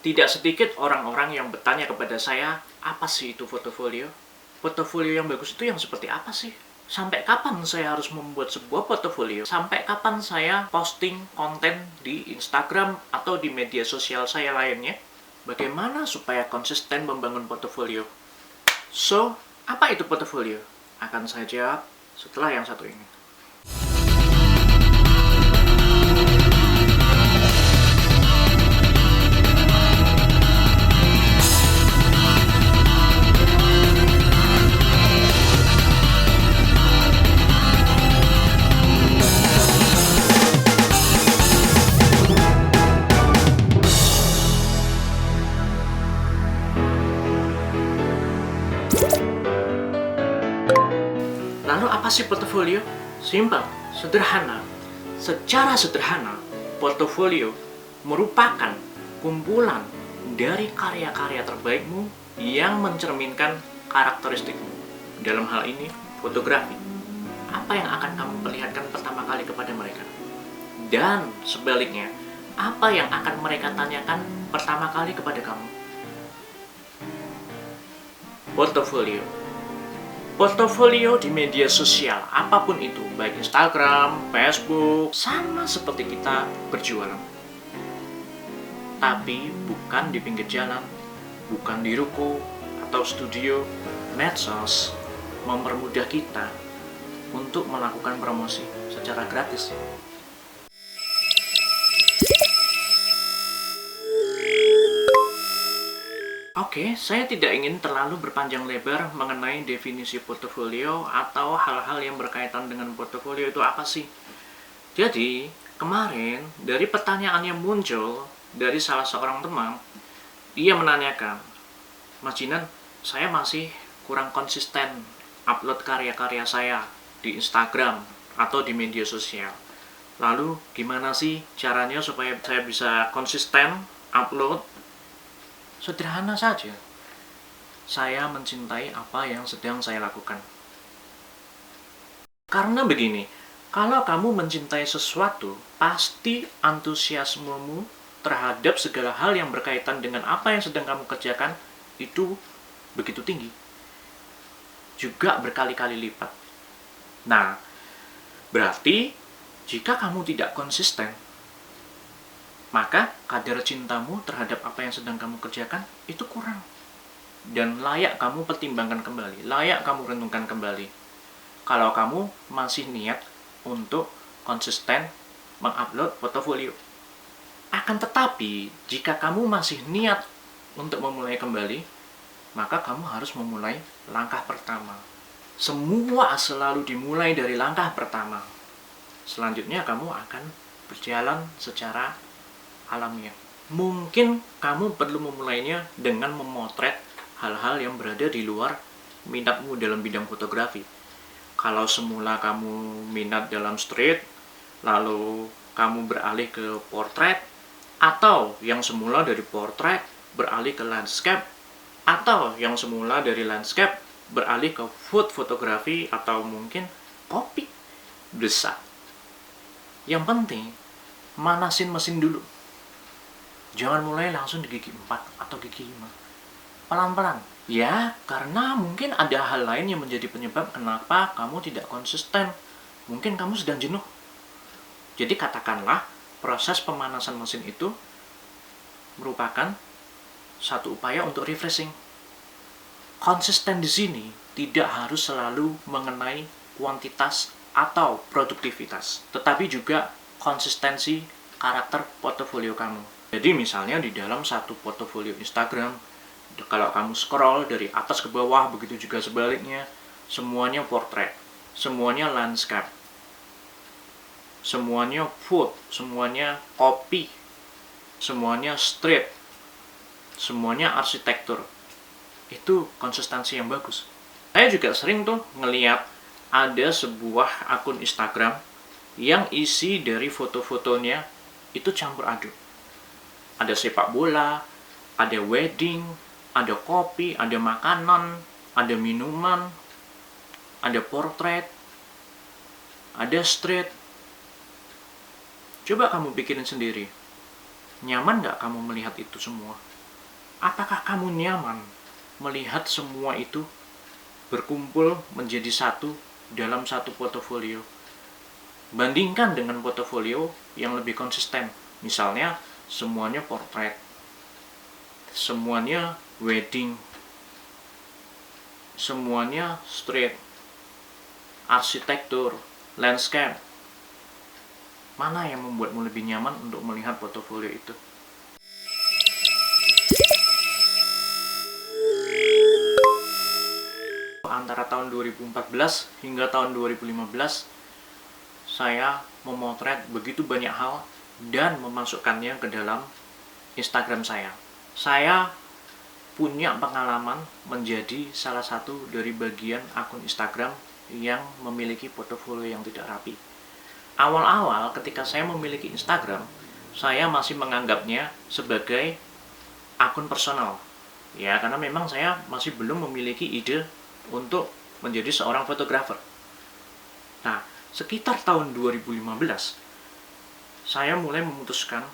Tidak sedikit orang-orang yang bertanya kepada saya, apa sih itu portofolio? Portofolio yang bagus itu yang seperti apa sih? Sampai kapan saya harus membuat sebuah portofolio? Sampai kapan saya posting konten di Instagram atau di media sosial saya lainnya? Bagaimana supaya konsisten membangun portofolio? So, apa itu portofolio? Akan saya jawab setelah yang satu ini. Lalu apa sih portofolio? Simpel, sederhana. Secara sederhana, portofolio merupakan kumpulan dari karya-karya terbaikmu yang mencerminkan karakteristikmu. Dalam hal ini, fotografi. Apa yang akan kamu perlihatkan pertama kali kepada mereka? Dan sebaliknya, apa yang akan mereka tanyakan pertama kali kepada kamu? Portofolio. Portofolio di media sosial, apapun itu, baik Instagram, Facebook, sama seperti kita berjualan. Tapi bukan di pinggir jalan, bukan di ruko atau studio. Medsos mempermudah kita untuk melakukan promosi secara gratis. Oke, saya tidak ingin terlalu berpanjang lebar mengenai definisi portofolio atau hal-hal yang berkaitan dengan portofolio itu apa sih. Jadi, kemarin dari pertanyaan yang muncul dari salah seorang teman, dia menanyakan, Mas Jinan, saya masih kurang konsisten upload karya-karya saya di Instagram atau di media sosial. Lalu, gimana sih caranya supaya saya bisa konsisten upload? Sederhana saja. Saya mencintai apa yang sedang saya lakukan. Karena begini, kalau kamu mencintai sesuatu, pasti antusiasmemu terhadap segala hal yang berkaitan dengan apa yang sedang kamu kerjakan itu begitu tinggi. Juga berkali-kali lipat. Nah, berarti jika kamu tidak konsisten, maka kadar cintamu terhadap apa yang sedang kamu kerjakan itu kurang. Dan layak kamu pertimbangkan kembali, layak kamu renungkan kembali. Kalau kamu masih niat untuk konsisten mengupload portofolio. Akan tetapi, jika kamu masih niat untuk memulai kembali, maka kamu harus memulai langkah pertama. Semua selalu dimulai dari langkah pertama. Selanjutnya kamu akan berjalan secara alamiah. Mungkin kamu perlu memulainya dengan memotret hal-hal yang berada di luar minatmu dalam bidang fotografi. Kalau semula kamu minat dalam street, lalu kamu beralih ke portrait, atau yang semula dari portrait beralih ke landscape, atau yang semula dari landscape beralih ke food fotografi, atau mungkin kopi, bisa. Yang penting, manasin mesin dulu. Jangan mulai langsung di gigi 4 atau gigi 5. Pelan-pelan. Ya, karena mungkin ada hal lain yang menjadi penyebab kenapa kamu tidak konsisten. Mungkin kamu sedang jenuh. Jadi katakanlah proses pemanasan mesin itu merupakan satu upaya untuk refreshing. Konsisten di sini tidak harus selalu mengenai kuantitas atau produktivitas, tetapi juga konsistensi karakter portofolio kamu. Jadi misalnya di dalam satu portofolio Instagram, kalau kamu scroll dari atas ke bawah, begitu juga sebaliknya, semuanya portrait, semuanya landscape, semuanya food, semuanya kopi, semuanya street, semuanya arsitektur. Itu konsistensi yang bagus. Saya juga sering tuh ngeliat ada sebuah akun Instagram yang isi dari foto-fotonya itu campur aduk. Ada sepak bola, ada wedding, ada kopi, ada makanan, ada minuman, ada portrait, ada street. Coba kamu pikirin sendiri. Nyaman nggak kamu melihat itu semua? Apakah kamu nyaman melihat semua itu berkumpul menjadi satu dalam satu portofolio? Bandingkan dengan portofolio yang lebih konsisten. Misalnya, semuanya portrait, semuanya wedding, semuanya street, arsitektur, landscape. Mana yang membuatmu lebih nyaman untuk melihat portofolio itu? Antara tahun 2014 hingga tahun 2015, saya memotret begitu banyak hal dan memasukkannya ke dalam Instagram saya. Saya punya pengalaman menjadi salah satu dari bagian akun Instagram yang memiliki portofolio yang tidak rapi. Awal-awal ketika saya memiliki Instagram, saya masih menganggapnya sebagai akun personal. Ya, karena memang saya masih belum memiliki ide untuk menjadi seorang fotografer. Nah, sekitar tahun 2015, saya mulai memutuskan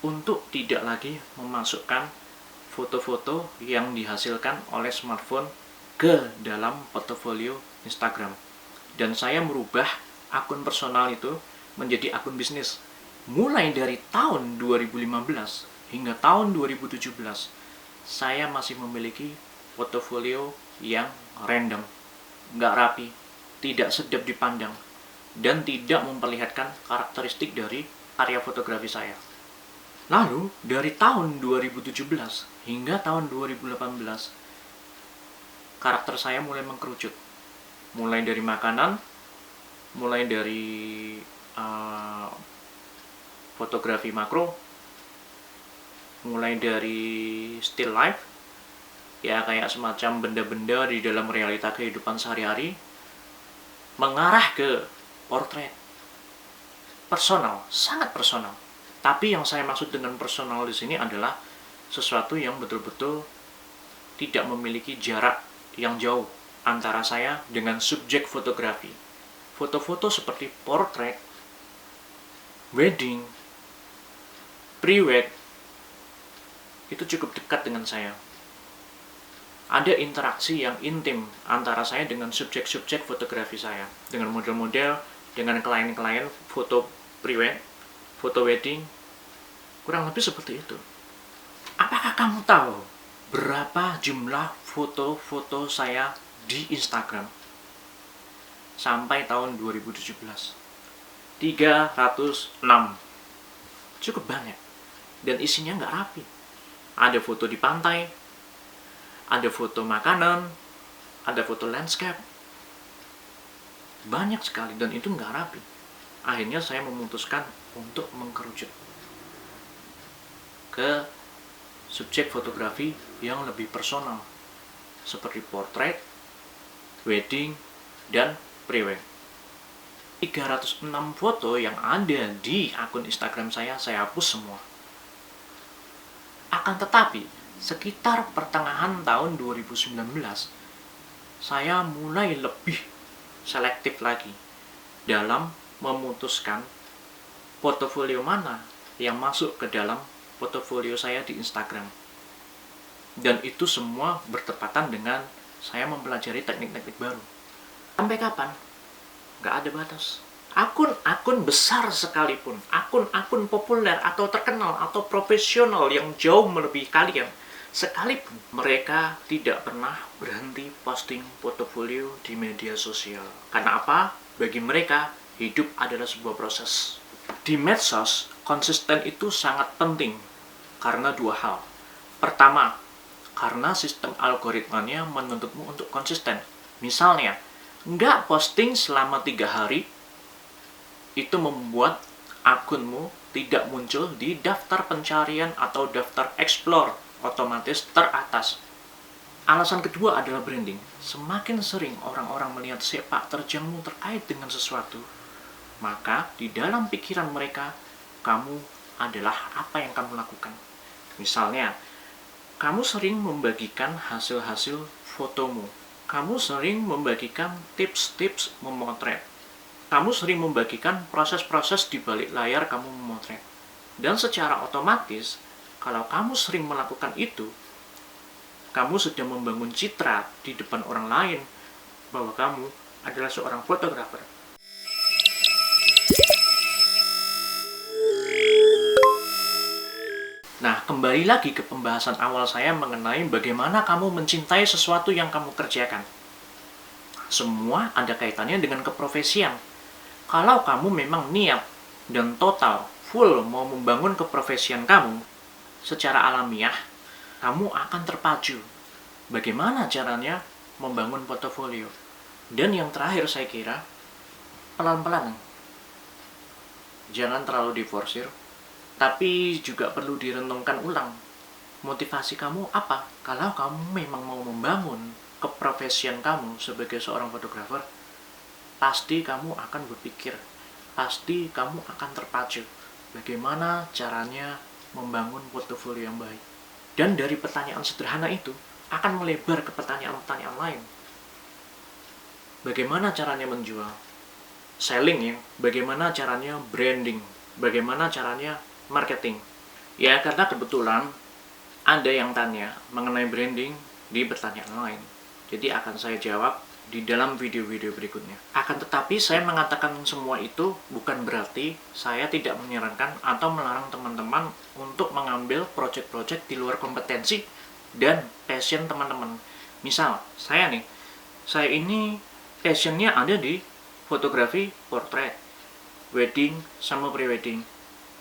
untuk tidak lagi memasukkan foto-foto yang dihasilkan oleh smartphone ke dalam portofolio Instagram. Dan saya merubah akun personal itu menjadi akun bisnis. Mulai dari tahun 2015 hingga tahun 2017, saya masih memiliki portofolio yang random, nggak rapi, tidak sedap dipandang, dan tidak memperlihatkan karakteristik dari karya fotografi saya. Lalu, dari tahun 2017 hingga tahun 2018, karakter saya mulai mengkerucut. Mulai dari makanan, mulai dari fotografi makro, mulai dari still life, ya kayak semacam benda-benda di dalam realita kehidupan sehari-hari, mengarah ke portrait. Personal, sangat personal. Tapi yang saya maksud dengan personal di sini adalah sesuatu yang betul-betul tidak memiliki jarak yang jauh antara saya dengan subjek fotografi. Foto-foto seperti portrait, wedding, pre-wed, itu cukup dekat dengan saya. Ada interaksi yang intim antara saya dengan subjek-subjek fotografi saya, dengan model-model, dengan klien-klien foto pre-wed, foto wedding, kurang lebih seperti itu. Apakah kamu tahu berapa jumlah foto-foto saya di Instagram sampai tahun 2017? 306. Cukup banyak. Dan isinya nggak rapi. Ada foto di pantai, ada foto makanan, ada foto landscape. Banyak sekali, dan itu nggak rapi. Akhirnya saya memutuskan untuk mengkerucut ke subjek fotografi yang lebih personal, seperti portrait, wedding, dan pre-wed. 306 foto yang ada di akun Instagram saya hapus semua. Akan tetapi, sekitar pertengahan tahun 2019, saya mulai lebih selektif lagi dalam memutuskan portofolio mana yang masuk ke dalam portofolio saya di Instagram. Dan itu semua bertepatan dengan saya mempelajari teknik-teknik baru. Sampai kapan? Nggak ada batas. Akun-akun besar sekalipun, akun-akun populer atau terkenal atau profesional yang jauh melebihi kalian, sekalipun mereka tidak pernah berhenti posting portofolio di media sosial. Karena apa? Bagi mereka, hidup adalah sebuah proses. Di medsos, konsisten itu sangat penting karena dua hal. Pertama, karena sistem algoritmanya menuntutmu untuk konsisten. Misalnya, nggak posting selama 3 hari, itu membuat akunmu tidak muncul di daftar pencarian atau daftar explore otomatis teratas. Alasan kedua adalah branding. Semakin sering orang-orang melihat sepak terjangmu terkait dengan sesuatu, maka di dalam pikiran mereka, kamu adalah apa yang kamu lakukan. Misalnya, kamu sering membagikan hasil-hasil fotomu. Kamu sering membagikan tips-tips memotret. Kamu sering membagikan proses-proses di balik layar kamu memotret. Dan secara otomatis, kalau kamu sering melakukan itu, kamu sudah membangun citra di depan orang lain bahwa kamu adalah seorang fotografer. Nah, kembali lagi ke pembahasan awal saya mengenai bagaimana kamu mencintai sesuatu yang kamu kerjakan. Semua ada kaitannya dengan keprofesian. Kalau kamu memang niat dan total, full mau membangun keprofesian kamu, secara alamiah, kamu akan terpacu. Bagaimana caranya membangun portofolio? Dan yang terakhir saya kira, pelan-pelan. Jangan terlalu diforsir, tapi juga perlu direnungkan ulang. Motivasi kamu apa? Kalau kamu memang mau membangun keprofesian kamu sebagai seorang fotografer, pasti kamu akan berpikir, pasti kamu akan terpacu. Bagaimana caranya membangun portofolio yang baik? Dan dari pertanyaan sederhana itu, akan melebar ke pertanyaan-pertanyaan lain. Bagaimana caranya menjual? Selling ya. Bagaimana caranya branding? Bagaimana caranya marketing? Ya, karena kebetulan ada yang tanya mengenai branding di pertanyaan lain. Jadi akan saya jawab di dalam video-video berikutnya. Akan tetapi saya mengatakan semua itu bukan berarti saya tidak menyarankan atau melarang teman-teman untuk mengambil project-project di luar kompetensi dan passion teman-teman. Misal, saya ini passionnya ada di fotografi portrait, wedding, sama pre-wedding.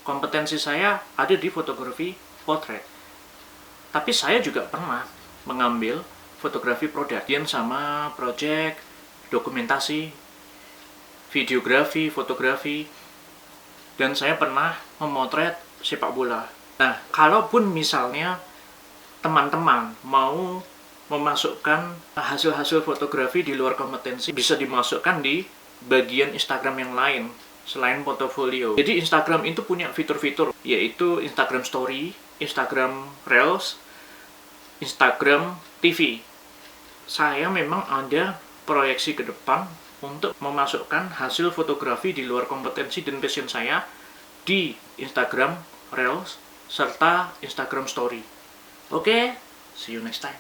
Kompetensi saya ada di fotografi portrait. Tapi saya juga pernah mengambil fotografi production sama project, dokumentasi, videografi, fotografi, dan saya pernah memotret sepak bola. Nah, kalaupun misalnya teman-teman mau memasukkan hasil-hasil fotografi di luar kompetensi, bisa dimasukkan di bagian Instagram yang lain selain portofolio. Jadi Instagram itu punya fitur-fitur, yaitu Instagram Story, Instagram Reels, Instagram TV. Saya memang ada proyeksi ke depan untuk memasukkan hasil fotografi di luar kompetensi dan passion saya di Instagram Reels serta Instagram Story. Oke, see you next time.